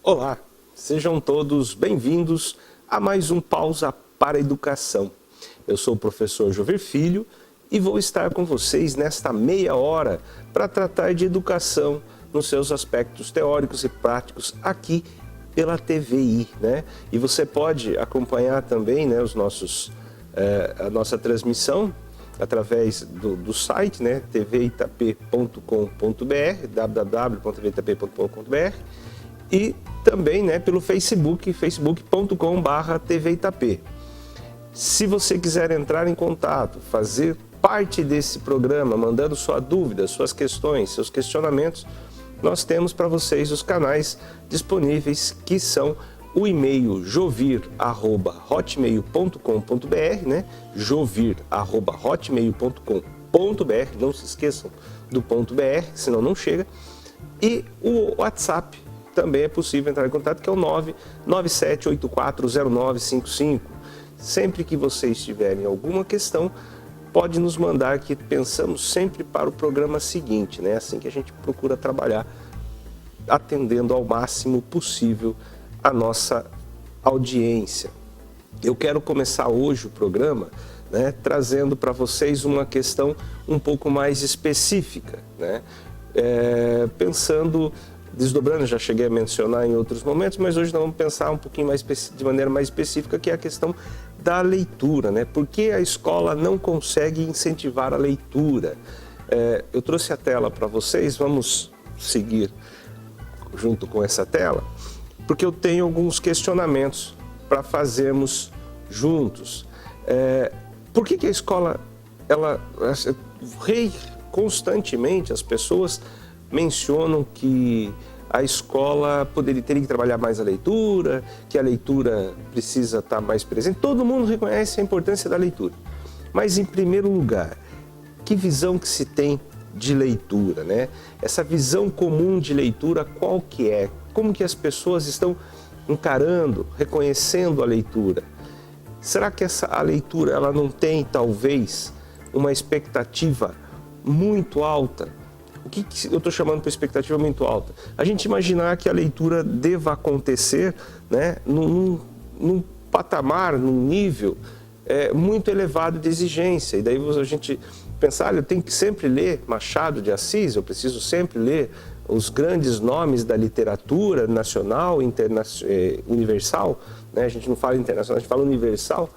Olá, sejam todos bem-vindos a mais um Pausa para a Educação. Eu sou o professor Jovir Filho e vou estar com vocês nesta meia hora para tratar de educação nos seus aspectos teóricos e práticos aqui pela TVI, né? E você pode acompanhar também, né, a nossa transmissão através do site, né, tvitap.com.br, www.tvitap.com.br, e também, né, pelo Facebook, facebook.com/tvitap. Se você quiser entrar em contato, fazer parte desse programa, mandando sua dúvida, suas questões, seus questionamentos, nós temos para vocês os canais disponíveis, que são o e-mail jovir@hotmail.com.br, né? jovir@hotmail.com.br, não se esqueçam do .br, senão não chega. E o WhatsApp também é possível entrar em contato, que é o 997840955. Sempre que vocês tiverem alguma questão, pode nos mandar, que pensamos sempre para o programa seguinte, né? Assim que a gente procura trabalhar, atendendo ao máximo possível a nossa audiência. Eu quero começar hoje o programa, né, trazendo para vocês uma questão um pouco mais específica, né? Desdobrando, já cheguei a mencionar em outros momentos, mas hoje nós vamos pensar um pouquinho mais de maneira mais específica, que é a questão da leitura, né? Por que a escola não consegue incentivar a leitura? Eu trouxe a tela para vocês, vamos seguir junto com essa tela, porque eu tenho alguns questionamentos para fazermos juntos. Por que a escola, constantemente as pessoas mencionam que a escola teria que trabalhar mais a leitura, que a leitura precisa estar mais presente? Todo mundo reconhece a importância da leitura. Mas, em primeiro lugar, que visão que se tem de leitura, né? Essa visão comum de leitura, qual que é? Como que as pessoas estão encarando, reconhecendo a leitura? Será que a leitura ela não tem, talvez, uma expectativa muito alta? O que eu estou chamando de expectativa muito alta? A gente imaginar que a leitura deva acontecer, né, num patamar, num nível muito elevado de exigência. E daí a gente pensar, eu tenho que sempre ler Machado de Assis, eu preciso sempre ler os grandes nomes da literatura nacional, universal, né? A gente não fala internacional, a gente fala universal.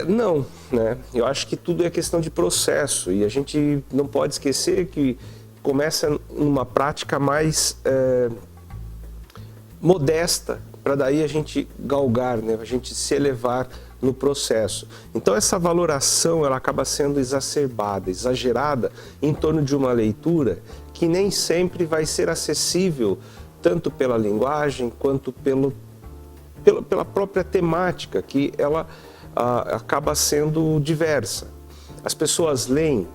Não, né? Eu acho que tudo é questão de processo, e a gente não pode esquecer que começa numa prática mais modesta, para daí a gente galgar, né? A gente se elevar no processo. Então essa valoração ela acaba sendo exacerbada, exagerada em torno de uma leitura que nem sempre vai ser acessível, tanto pela linguagem quanto pela própria temática, que ela acaba sendo diversa. As pessoas leem,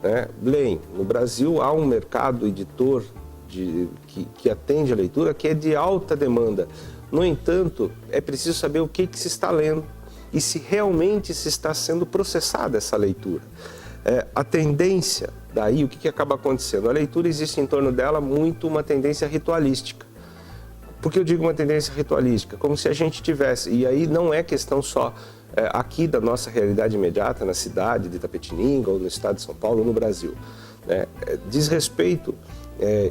né? Leem. No Brasil há um mercado editor que atende a leitura, que é de alta demanda. No entanto, é preciso saber o que se está lendo e se realmente se está sendo processada essa leitura. A tendência, daí, o que acaba acontecendo? A leitura existe em torno dela muito uma tendência ritualística. Por que eu digo uma tendência ritualística? Como se a gente tivesse, e aí não é questão só aqui da nossa realidade imediata, na cidade de Itapetininga, ou no estado de São Paulo, ou no Brasil. Diz respeito,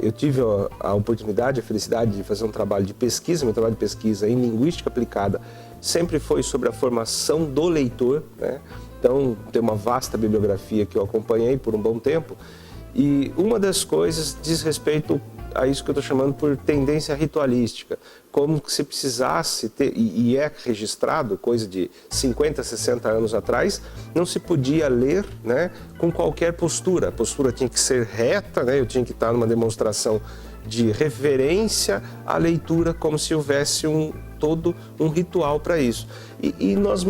eu tive a oportunidade, a felicidade de fazer um trabalho de pesquisa, meu trabalho de pesquisa em linguística aplicada sempre foi sobre a formação do leitor, né? Então, tem uma vasta bibliografia que eu acompanhei por um bom tempo, e uma das coisas diz respeito a isso que eu estou chamando por tendência ritualística, como se precisasse ter, e é registrado, coisa de 50, 60 anos atrás, não se podia ler, né, com qualquer postura. A postura tinha que ser reta, né, eu tinha que estar numa demonstração de reverência à leitura, como se houvesse todo um ritual para isso. E nós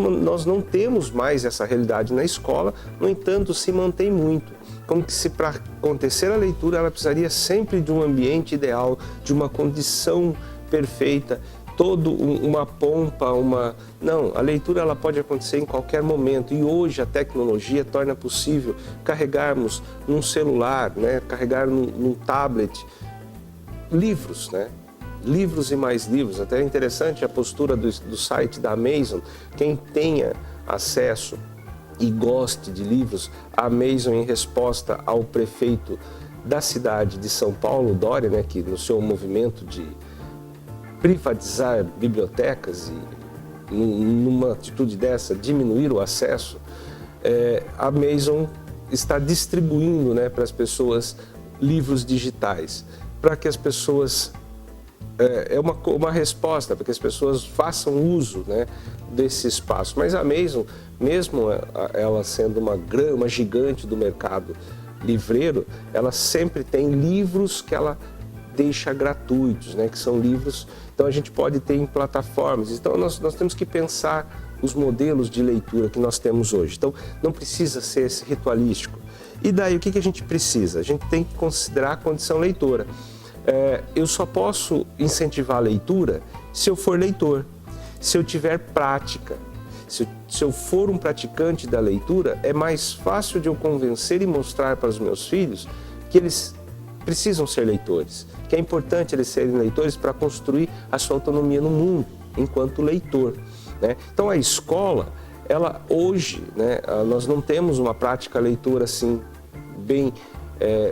não temos mais essa realidade na escola, no entanto, se mantém muito. Como que se para acontecer a leitura ela precisaria sempre de um ambiente ideal, de uma condição perfeita, uma pompa, Não, a leitura ela pode acontecer em qualquer momento, e hoje a tecnologia torna possível carregarmos num celular, né, carregar num tablet, livros, né? livros e mais livros. Até é interessante a postura do site da Amazon. Quem tenha acesso e goste de livros, a Amazon, em resposta ao prefeito da cidade de São Paulo, Dória, né, que no seu movimento de privatizar bibliotecas e numa atitude dessa, diminuir o acesso, a Amazon está distribuindo, né, para as pessoas livros digitais, para que as pessoas, é uma resposta, para que as pessoas façam uso, né, desse espaço. Mas a Amazon, mesmo ela sendo uma gigante do mercado livreiro, ela sempre tem livros que ela deixa gratuitos, né, que são livros, então a gente pode ter em plataformas. Então nós temos que pensar os modelos de leitura que nós temos hoje. Então não precisa ser esse ritualístico. E daí o que a gente precisa? A gente tem que considerar a condição leitora. Eu só posso incentivar a leitura se eu for leitor, se eu tiver prática. Se eu for um praticante da leitura, é mais fácil de eu convencer e mostrar para os meus filhos que eles precisam ser leitores, que é importante eles serem leitores para construir a sua autonomia no mundo, enquanto leitor, né? Então a escola, ela hoje, né, nós não temos uma prática leitora assim, bem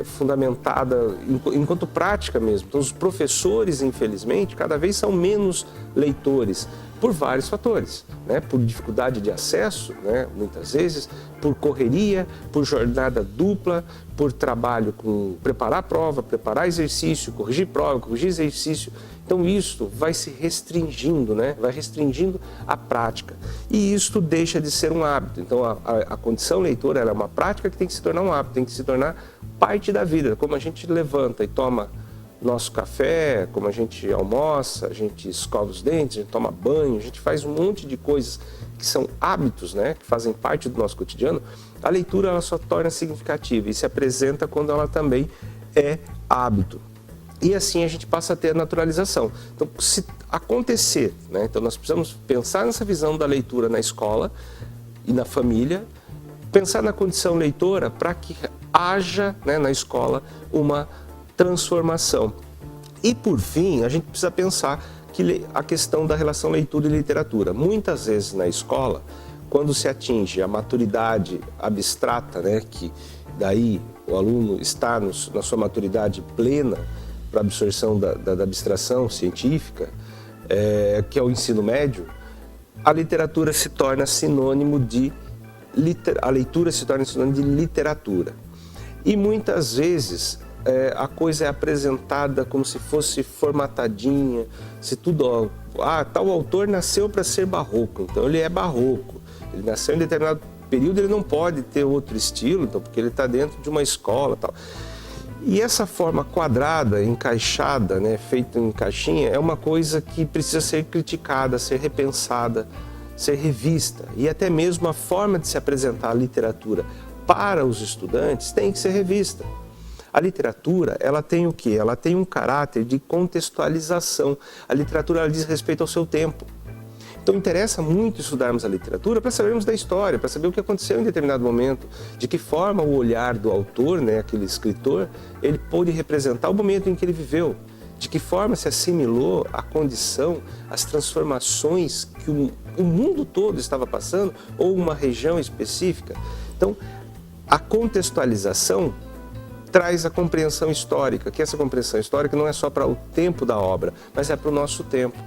fundamentada enquanto prática mesmo. Então os professores, infelizmente, cada vez são menos leitores, por vários fatores, né? Por dificuldade de acesso, né? Muitas vezes, por correria, por jornada dupla, por trabalho com preparar prova, preparar exercício, corrigir prova, corrigir exercício. Então isso vai se restringindo, né? Vai restringindo a prática. E isso deixa de ser um hábito. Então a condição leitora é uma prática que tem que se tornar um hábito, tem que se tornar parte da vida, como a gente levanta e toma nosso café, como a gente almoça, a gente escova os dentes, a gente toma banho, a gente faz um monte de coisas que são hábitos, né, que fazem parte do nosso cotidiano. A leitura, ela só torna significativa e se apresenta quando ela também é hábito. E assim a gente passa a ter a naturalização. Então, se acontecer, né, então nós precisamos pensar nessa visão da leitura na escola e na família, pensar na condição leitora para que haja, né, na escola uma transformação. E por fim, a gente precisa pensar que a questão da relação leitura e literatura. Muitas vezes na escola, quando se atinge a maturidade abstrata, né, que daí o aluno está na sua maturidade plena para a absorção da abstração científica, que é o ensino médio, a literatura se torna sinônimo de a leitura se torna sinônimo de literatura. E muitas vezes a coisa é apresentada como se fosse formatadinha, se tudo, tal autor nasceu para ser barroco, então ele é barroco, ele nasceu em determinado período, ele não pode ter outro estilo, então, porque ele está dentro de uma escola, tal. E essa forma quadrada, encaixada, né, feita em caixinha, é uma coisa que precisa ser criticada, ser repensada, ser revista. E até mesmo a forma de se apresentar a literatura para os estudantes tem que ser revista. A literatura, ela tem o quê? Ela tem um caráter de contextualização. A literatura, ela diz respeito ao seu tempo. Então interessa muito estudarmos a literatura para sabermos da história, para saber o que aconteceu em determinado momento, de que forma o olhar do autor, né, aquele escritor, ele pôde representar o momento em que ele viveu, de que forma se assimilou a condição, as transformações que o mundo todo estava passando, ou uma região específica. Então, a contextualização traz a compreensão histórica, que essa compreensão histórica não é só para o tempo da obra, mas é para o nosso tempo.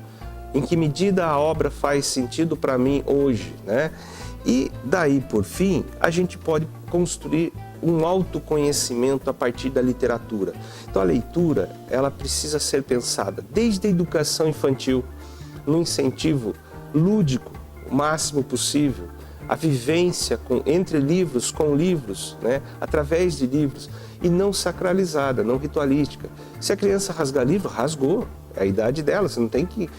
Em que medida a obra faz sentido para mim hoje, né? E daí, por fim, a gente pode construir um autoconhecimento a partir da literatura. Então a leitura, ela precisa ser pensada desde a educação infantil, no incentivo lúdico, o máximo possível, a vivência entre livros, com livros, né? Através de livros, e não sacralizada, não ritualística. Se a criança rasgar livro, rasgou. É a idade dela, você não tem que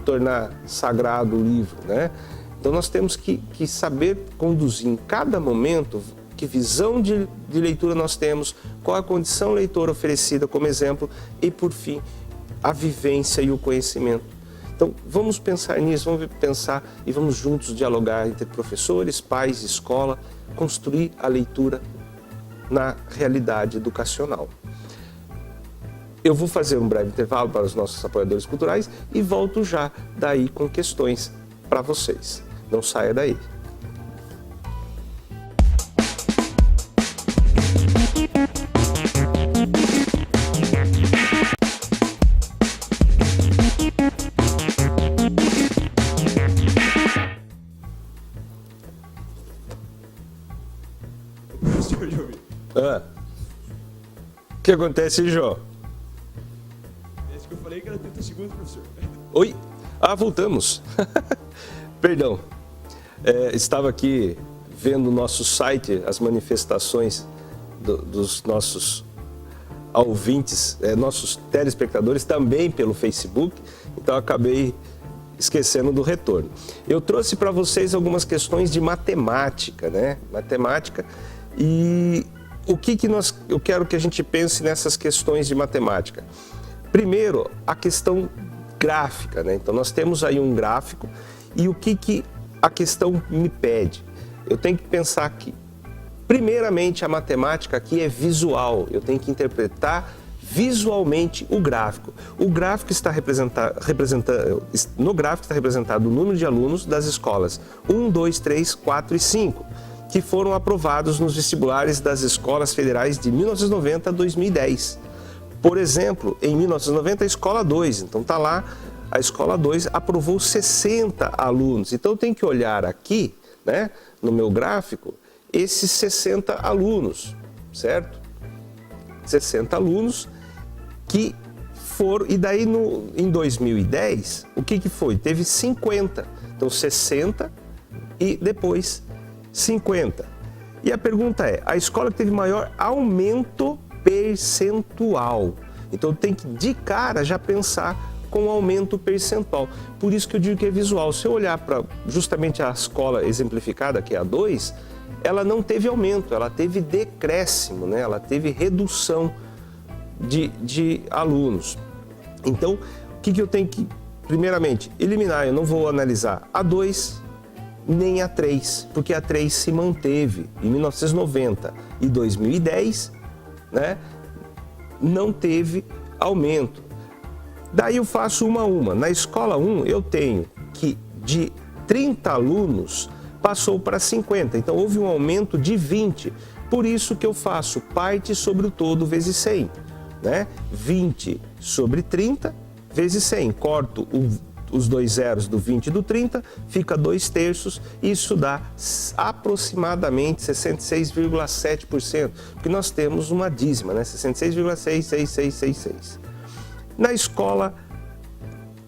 tornar sagrado o livro, né? Então nós temos que saber conduzir em cada momento que visão de leitura nós temos, qual a condição leitora oferecida como exemplo e, por fim, a vivência e o conhecimento. Então vamos pensar nisso, vamos pensar e vamos juntos dialogar entre professores, pais, escola, construir a leitura na realidade educacional. Eu vou fazer um breve intervalo para os nossos apoiadores culturais e volto já daí com questões para vocês. Não saia daí. O que acontece, Jó? Acho que eu falei que era 30 segundos, professor. Oi? Voltamos. Perdão. Estava aqui vendo no nosso site as manifestações dos nossos ouvintes, nossos telespectadores, também pelo Facebook, então acabei esquecendo do retorno. Eu trouxe para vocês algumas questões de matemática, né? Matemática, e o que eu quero que a gente pense nessas questões de matemática? Primeiro, a questão gráfica, né? Então nós temos aí um gráfico e o que a questão me pede? Eu tenho que pensar aqui. Primeiramente, a matemática aqui é visual, eu tenho que interpretar visualmente o gráfico. O gráfico está no gráfico está representado o número de alunos das escolas 1, 2, 3, 4 e 5, que foram aprovados nos vestibulares das escolas federais de 1990 a 2010. Por exemplo, em 1990, a escola 2, então está lá, a escola 2 aprovou 60 alunos. Então eu tenho que olhar aqui, né, no meu gráfico, esses 60 alunos, certo? 60 alunos que foram, e daí em 2010, o que foi? Teve 50, então 60 e depois 50. E a pergunta é, a escola que teve maior aumento percentual. Então tem que de cara já pensar com aumento percentual. Por isso que eu digo que é visual. Se eu olhar para justamente a escola exemplificada, que é a 2, ela não teve aumento, ela teve decréscimo, né? Ela teve redução de alunos. Então, o que eu tenho que, primeiramente, eliminar? Eu não vou analisar a 2 nem a 3, porque a 3 se manteve em 1990 e 2010, né? Não teve aumento. Daí eu faço uma a uma. Na escola 1 eu tenho que de 30 alunos passou para 50, então houve um aumento de 20. Por isso que eu faço parte sobre o todo vezes 100, né? 20 sobre 30 vezes 100. Corto os dois zeros do 20 e do 30, fica 2/3, isso dá aproximadamente 66,7%, porque nós temos uma dízima, né? 66,66666. Na escola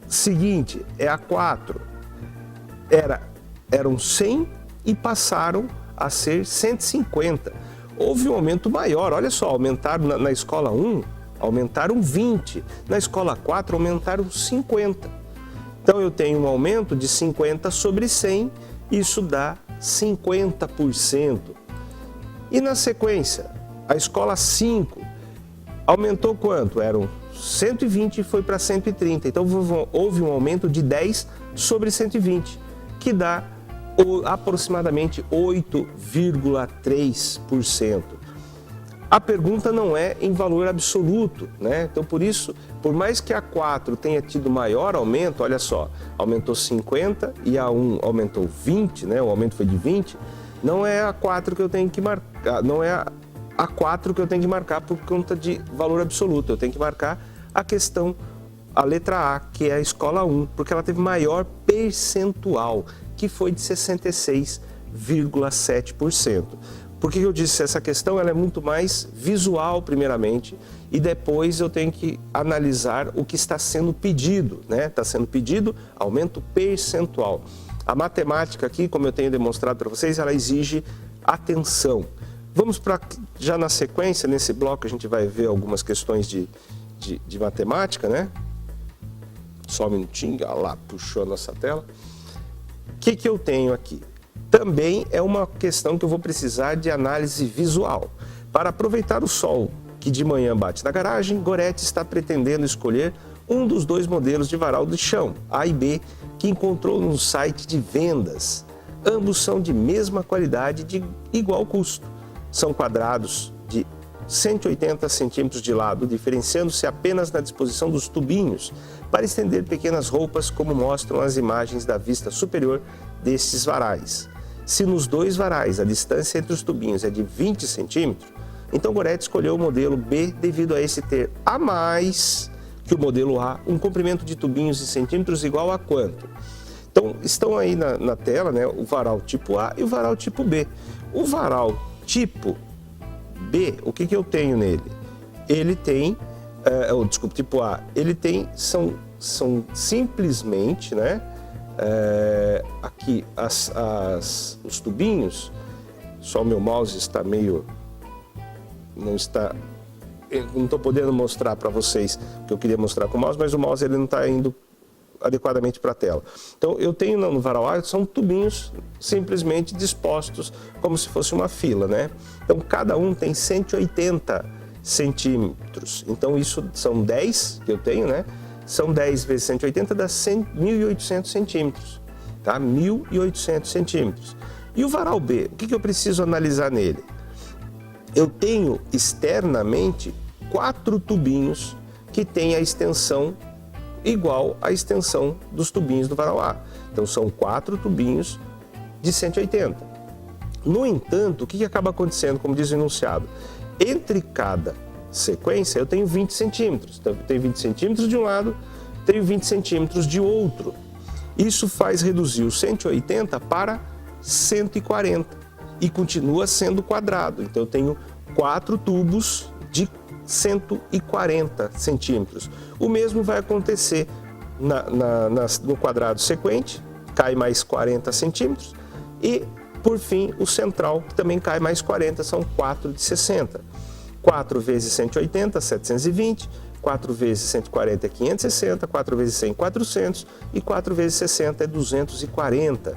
seguinte, é a 4, eram 100 e passaram a ser 150. Houve um aumento maior, olha só, aumentaram na escola 1, aumentaram 20, na escola 4 aumentaram 50. Então eu tenho um aumento de 50 sobre 100, isso dá 50%. E na sequência, a escola 5 aumentou quanto? Eram 120 e foi para 130. Então houve um aumento de 10 sobre 120, que dá aproximadamente 8,3%. A pergunta não é em valor absoluto, né? Então, por isso, por mais que a 4 tenha tido maior aumento, olha só, aumentou 50 e a 1 aumentou 20, né? O aumento foi de 20, não é a 4 que eu tenho que marcar, não é a 4 que eu tenho que marcar por conta de valor absoluto. Eu tenho que marcar a questão, a letra A, que é a escola 1, porque ela teve maior percentual, que foi de 66,7%. Por que eu disse essa questão? Ela é muito mais visual, primeiramente, e depois eu tenho que analisar o que está sendo pedido, né? Está sendo pedido aumento percentual. A matemática aqui, como eu tenho demonstrado para vocês, ela exige atenção. Vamos para, já na sequência, nesse bloco a gente vai ver algumas questões de matemática, né? Só um minutinho, olha lá, puxou a nossa tela. O que eu tenho aqui? Também é uma questão que eu vou precisar de análise visual. Para aproveitar o sol que de manhã bate na garagem, Goretti está pretendendo escolher um dos dois modelos de varal de chão, A e B, que encontrou no site de vendas. Ambos são de mesma qualidade e de igual custo. São quadrados de 180 centímetros de lado, diferenciando-se apenas na disposição dos tubinhos para estender pequenas roupas, como mostram as imagens da vista superior destes varais. Se nos dois varais a distância entre os tubinhos é de 20 centímetros, então Goretti escolheu o modelo B devido a esse ter a mais que o modelo A, um comprimento de tubinhos em centímetros igual a quanto? Então, estão aí na tela, né, o varal tipo A e o varal tipo B. O varal tipo B, o que eu tenho nele? Ele tem, tipo A, ele tem, são simplesmente, né, aqui os tubinhos, só o meu mouse está meio, não estou podendo mostrar para vocês o que eu queria mostrar com o mouse, mas o mouse ele não está indo adequadamente para a tela. Então eu tenho no varal A, são tubinhos simplesmente dispostos como se fosse uma fila, né? Então cada um tem 180 centímetros. Então isso são 10 que eu tenho, né? São 10 vezes 180 dá 1.800 centímetros, tá? 1.800 centímetros. E o varal B, o que eu preciso analisar nele? Eu tenho externamente 4 tubinhos que têm a extensão igual à extensão dos tubinhos do varal A. Então são 4 tubinhos de 180. No entanto, o que acaba acontecendo, como diz o enunciado? Entre cada sequência eu tenho 20 centímetros. Então eu tenho 20 centímetros de um lado, tenho 20 centímetros de outro. Isso faz reduzir o 180 para 140 e continua sendo quadrado. Então eu tenho 4 tubos de 140 centímetros. O mesmo vai acontecer no quadrado sequente, cai mais 40 centímetros, e por fim o central, que também cai mais 40, são 4 de 60. 4 vezes 180, 720, 4 vezes 140 é 560, 4 vezes 100, 400, e 4 vezes 60 é 240.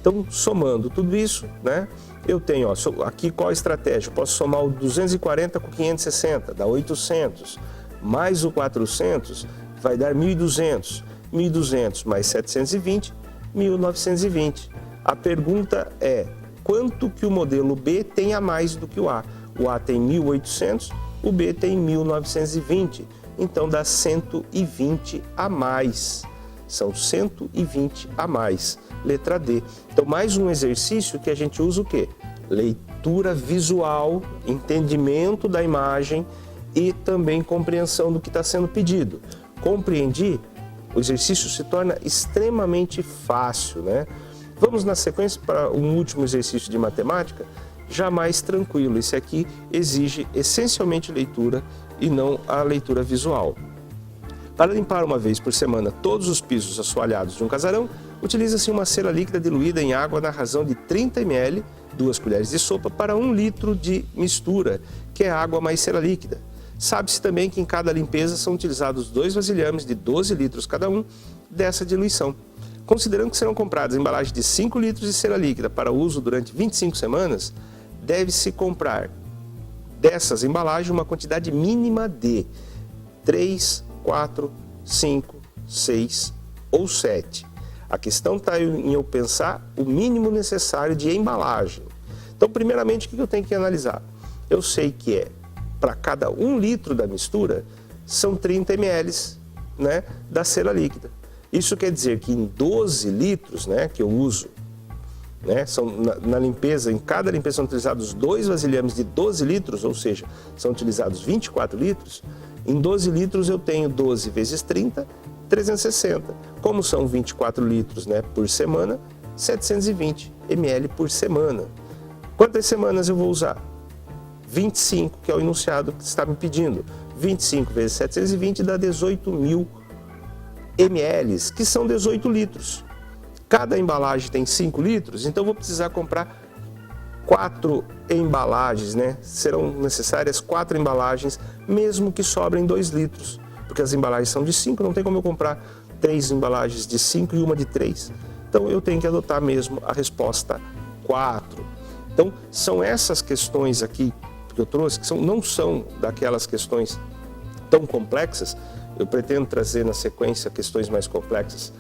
Então, somando tudo isso, né, eu tenho, ó, aqui qual a estratégia? Eu posso somar o 240 com 560, dá 800, mais o 400 vai dar 1.200, 1.200 mais 720, 1.920. A pergunta é, quanto que o modelo B tem a mais do que o A? O A tem 1.800, o B tem 1.920, então dá 120 a mais. São 120 a mais. Letra D. Então, mais um exercício que a gente usa o quê? Leitura visual, entendimento da imagem e também compreensão do que está sendo pedido. Compreendi? O exercício se torna extremamente fácil, né? Vamos na sequência para um último exercício de matemática, já mais tranquilo. Esse aqui exige essencialmente leitura e não a leitura visual. Para limpar uma vez por semana todos os pisos assoalhados de um casarão, utiliza-se uma cera líquida diluída em água na razão de 30 ml, 2 colheres de sopa, para 1 litro de mistura, que é água mais cera líquida. Sabe-se também que em cada limpeza são utilizados 2 vasilhames de 12 litros cada um dessa diluição. Considerando que serão compradas embalagens de 5 litros de cera líquida para uso durante 25 semanas, deve-se comprar dessas embalagens uma quantidade mínima de 3, 4, 5, 6 ou 7. A questão está em eu pensar o mínimo necessário de embalagem. Então, primeiramente, o que eu tenho que analisar? Eu sei que para cada 1 litro da mistura, são 30 ml, né, da cera líquida. Isso quer dizer que em 12 litros, né, que eu uso, né, são, na limpeza, em cada limpeza são utilizados 2 vasilhames de 12 litros, ou seja, são utilizados 24 litros. Em 12 litros eu tenho 12 vezes 30, 360. Como são 24 litros, né, por semana, 720 ml por semana. Quantas semanas eu vou usar? 25, que é o enunciado que está me pedindo. 25 vezes 720 dá 18.000 ml, que são 18 litros. Cada embalagem tem 5 litros, então eu vou precisar comprar 4 embalagens, né? Serão necessárias 4 embalagens, mesmo que sobrem 2 litros. Porque as embalagens são de 5, não tem como eu comprar 3 embalagens de 5 e uma de 3. Então eu tenho que adotar mesmo a resposta 4. Então são essas questões aqui que eu trouxe, que não são daquelas questões tão complexas. Eu pretendo trazer na sequência questões mais complexas,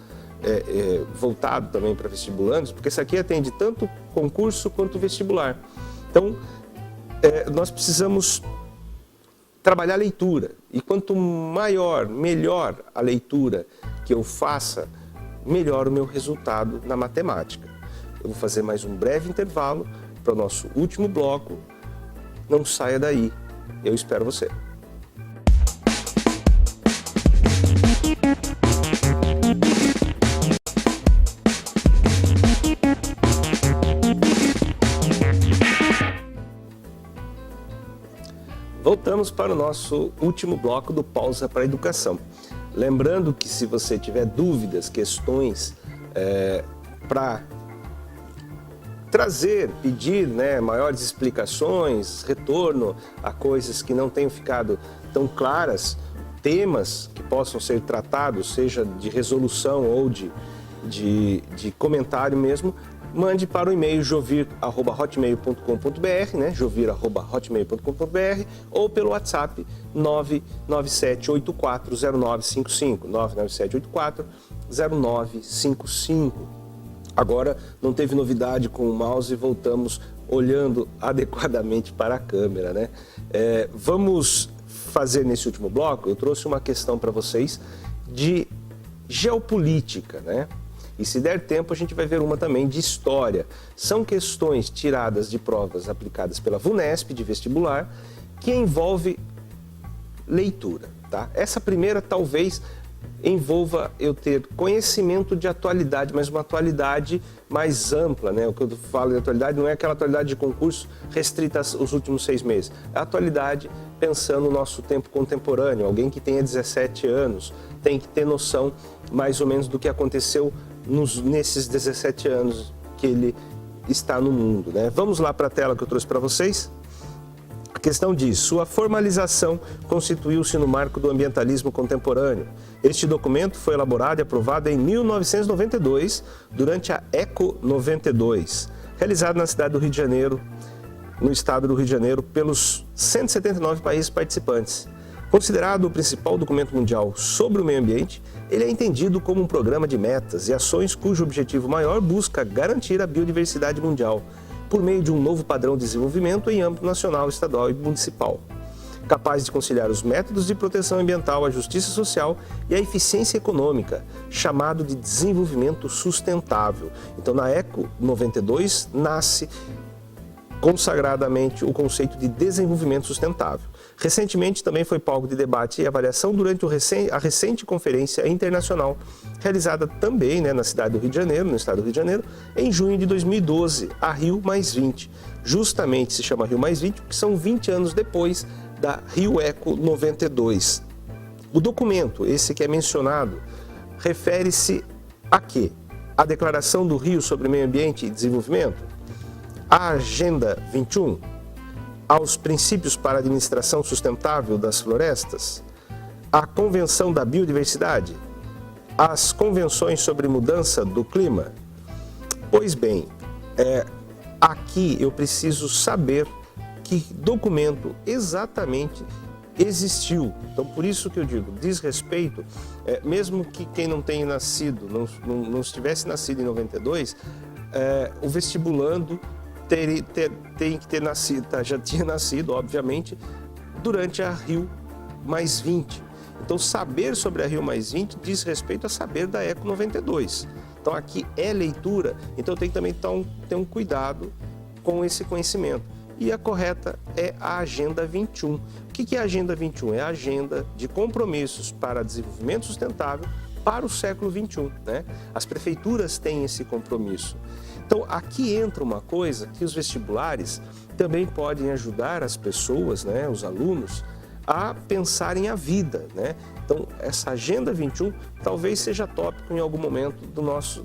voltado também para vestibulandos, porque isso aqui atende tanto concurso quanto vestibular. Então, nós precisamos trabalhar a leitura. E quanto maior, melhor a leitura que eu faça, melhor o meu resultado na matemática. Eu vou fazer mais um breve intervalo para o nosso último bloco. Não saia daí, eu espero você. Voltamos para o nosso último bloco do Pausa para a Educação. Lembrando que se você tiver dúvidas, questões para trazer, pedir maiores explicações, retorno a coisas que não tenham ficado tão claras, temas que possam ser tratados, seja de resolução ou de comentário mesmo, mande para o e-mail jovir@hotmail.com.br, jovir@hotmail.com.br, ou pelo WhatsApp 997840955, 997840955. Agora não teve novidade com o mouse e voltamos olhando adequadamente para a câmera, Vamos fazer nesse último bloco, eu trouxe uma questão para vocês de geopolítica, E se der tempo, a gente vai ver uma também de história. São questões tiradas de provas aplicadas pela VUNESP, de vestibular, que envolve leitura, tá? Essa primeira talvez envolva eu ter conhecimento de atualidade, mas uma atualidade mais ampla, O que eu falo de atualidade não é aquela atualidade de concurso restrita aos últimos 6 meses. É a atualidade pensando no nosso tempo contemporâneo. Alguém que tenha 17 anos tem que ter noção mais ou menos do que aconteceu nesses 17 anos que ele está no mundo, Vamos lá para a tela que eu trouxe para vocês. A questão diz: sua formalização constituiu-se no marco do ambientalismo contemporâneo. Este documento foi elaborado e aprovado em 1992, durante a ECO 92, realizada na cidade do Rio de Janeiro, no estado do Rio de Janeiro, pelos 179 países participantes. Considerado o principal documento mundial sobre o meio ambiente, ele é entendido como um programa de metas e ações cujo objetivo maior busca garantir a biodiversidade mundial, por meio de um novo padrão de desenvolvimento em âmbito nacional, estadual e municipal, capaz de conciliar os métodos de proteção ambiental, a justiça social e a eficiência econômica, chamado de desenvolvimento sustentável. Então, na ECO 92, nasce consagradamente o conceito de desenvolvimento sustentável. Recentemente também foi palco de debate e avaliação durante a recente conferência internacional, realizada também na cidade do Rio de Janeiro, no estado do Rio de Janeiro, em junho de 2012, a Rio+20. Justamente se chama Rio+20 porque são 20 anos depois da Rio Eco 92. O documento, esse que é mencionado, refere-se a quê? A Declaração do Rio sobre Meio Ambiente e Desenvolvimento? A Agenda 21? Aos princípios para a administração sustentável das florestas, a Convenção da Biodiversidade, as convenções sobre mudança do clima. Pois bem, aqui eu preciso saber que documento exatamente existiu. Então, por isso que eu digo, diz respeito, mesmo que quem não tenha nascido, não estivesse nascido em 92, o vestibulando tem que ter nascido, já tinha nascido, obviamente, durante a Rio+20. Então, saber sobre a Rio+20 diz respeito a saber da ECO 92. Então, aqui é leitura, então tem que também ter um cuidado com esse conhecimento. E a correta é a Agenda 21. O que é a Agenda 21? É a agenda de compromissos para desenvolvimento sustentável para o século 21. As prefeituras têm esse compromisso. Então, aqui entra uma coisa que os vestibulares também podem ajudar as pessoas, os alunos, a pensarem a vida, Então, essa Agenda 21 talvez seja tópico em algum momento do nosso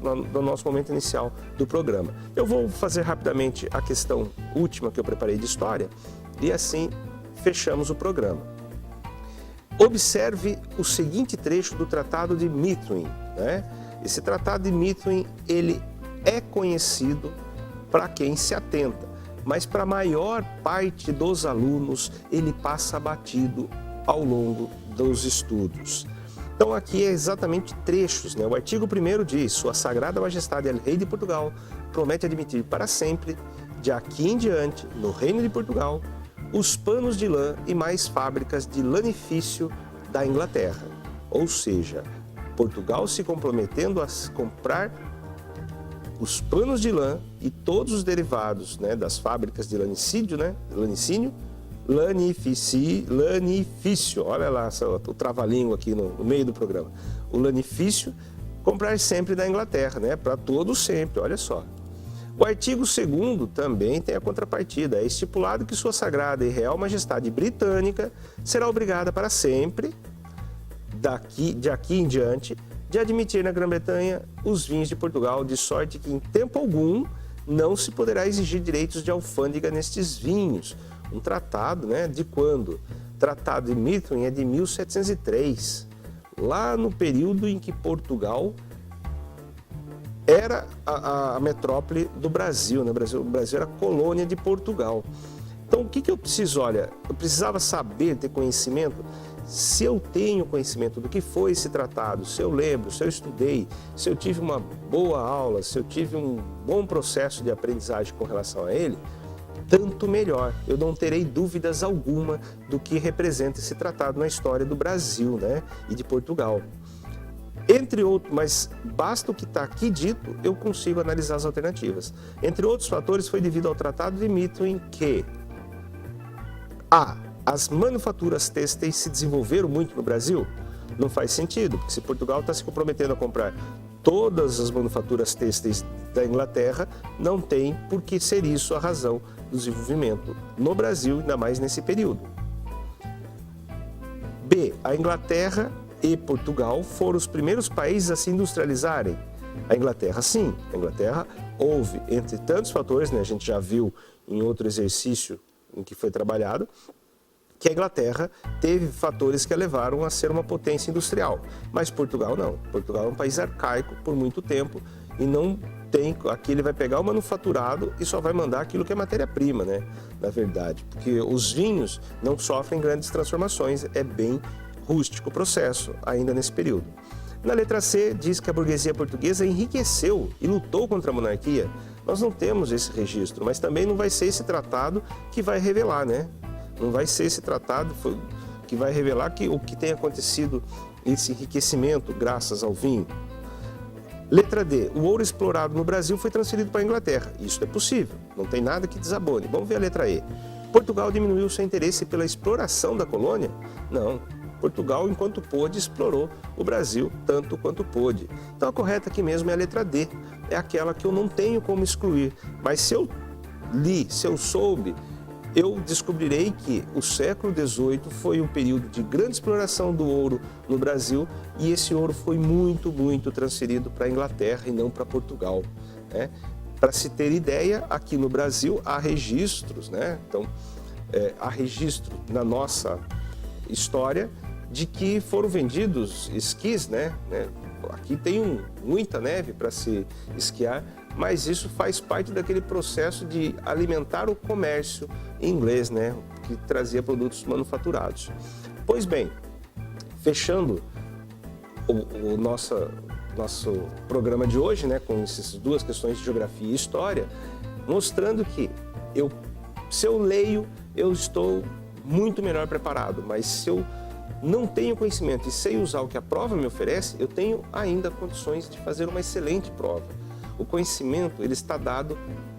momento inicial do programa. Eu vou fazer rapidamente a questão última que eu preparei de história e assim fechamos o programa. Observe o seguinte trecho do Tratado de Methuen, Esse Tratado de Methuen, ele é conhecido para quem se atenta, mas para a maior parte dos alunos ele passa batido ao longo dos estudos. Então aqui é exatamente trechos, O artigo 1º diz: Sua Sagrada Majestade El Rei de Portugal promete admitir para sempre, de aqui em diante, no Reino de Portugal, os panos de lã e mais fábricas de lanifício da Inglaterra. Ou seja, Portugal se comprometendo a comprar os panos de lã e todos os derivados, né, das fábricas de lanicídio, né, lanifício, olha lá o trava-língua aqui no meio do programa. O lanifício, comprar sempre da Inglaterra, né, para todo sempre, olha só. O artigo 2º também tem a contrapartida. É estipulado que Sua Sagrada e Real Majestade Britânica será obrigada para sempre, de aqui em diante, de admitir na Grã-Bretanha os vinhos de Portugal, de sorte que em tempo algum não se poderá exigir direitos de alfândega nestes vinhos. Um tratado, né, de quando? Tratado de Methuen é de 1703, lá no período em que Portugal era a metrópole do Brasil, né? O Brasil era colônia de Portugal. Então, o que eu preciso? Olha, eu precisava saber, ter conhecimento. Se eu tenho conhecimento do que foi esse tratado, se eu lembro, se eu estudei, se eu tive uma boa aula, se eu tive um bom processo de aprendizagem com relação a ele, tanto melhor. Eu não terei dúvidas alguma do que representa esse tratado na história do Brasil, né, e de Portugal. Entre outros, mas basta o que está aqui dito, eu consigo analisar as alternativas. Entre outros fatores, foi devido ao Tratado de Methuen que as manufaturas têxteis se desenvolveram muito no Brasil? Não faz sentido, porque se Portugal está se comprometendo a comprar todas as manufaturas têxteis da Inglaterra, não tem por que ser isso a razão do desenvolvimento no Brasil, ainda mais nesse período. B. A Inglaterra e Portugal foram os primeiros países a se industrializarem. A Inglaterra, sim. A Inglaterra houve, entre tantos fatores, né, a gente já viu em outro exercício em que foi trabalhado, que a Inglaterra teve fatores que a levaram a ser uma potência industrial. Mas Portugal não. Portugal é um país arcaico por muito tempo e não tem... Aqui ele vai pegar o manufaturado e só vai mandar aquilo que é matéria-prima, né? Na verdade. Porque os vinhos não sofrem grandes transformações. É bem rústico o processo ainda nesse período. Na letra C, diz que a burguesia portuguesa enriqueceu e lutou contra a monarquia. Nós não temos esse registro, mas também não vai ser esse tratado que vai revelar, né? Não vai ser esse tratado que vai revelar que o que tem acontecido, esse enriquecimento graças ao vinho. Letra D. O ouro explorado no Brasil foi transferido para a Inglaterra. Isso é possível, não tem nada que desabone. Vamos ver a letra E. Portugal diminuiu seu interesse pela exploração da colônia? Não. Portugal, enquanto pôde, explorou o Brasil tanto quanto pôde. Então a correta aqui mesmo é a letra D. É aquela que eu não tenho como excluir. Mas se eu li, se eu soube, eu descobrirei que o século XVIII foi um período de grande exploração do ouro no Brasil e esse ouro foi muito, muito transferido para a Inglaterra e não para Portugal, né? Para se ter ideia, aqui no Brasil há registros, né? Então, há registro na nossa história de que foram vendidos esquis, né? Aqui tem muita neve para se esquiar, mas isso faz parte daquele processo de alimentar o comércio inglês, né? Que trazia produtos manufaturados. Pois bem, fechando o nosso programa de hoje, né? Com essas duas questões de geografia e história, mostrando que se eu leio, eu estou muito melhor preparado, mas se eu não tenho conhecimento e sei usar o que a prova me oferece, eu tenho ainda condições de fazer uma excelente prova. O conhecimento, ele está dado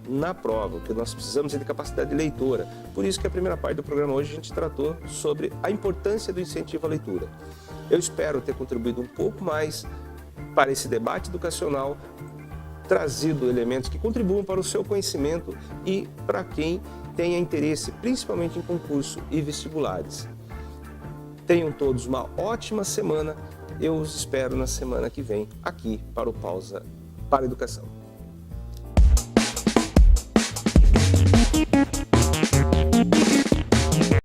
na prova, o que nós precisamos é de capacidade de leitora. Por isso que a primeira parte do programa hoje a gente tratou sobre a importância do incentivo à leitura. Eu espero ter contribuído um pouco mais para esse debate educacional, trazido elementos que contribuam para o seu conhecimento e para quem tenha interesse, principalmente em concurso e vestibulares. Tenham todos uma ótima semana. Eu os espero na semana que vem aqui para o Pausa para a Educação.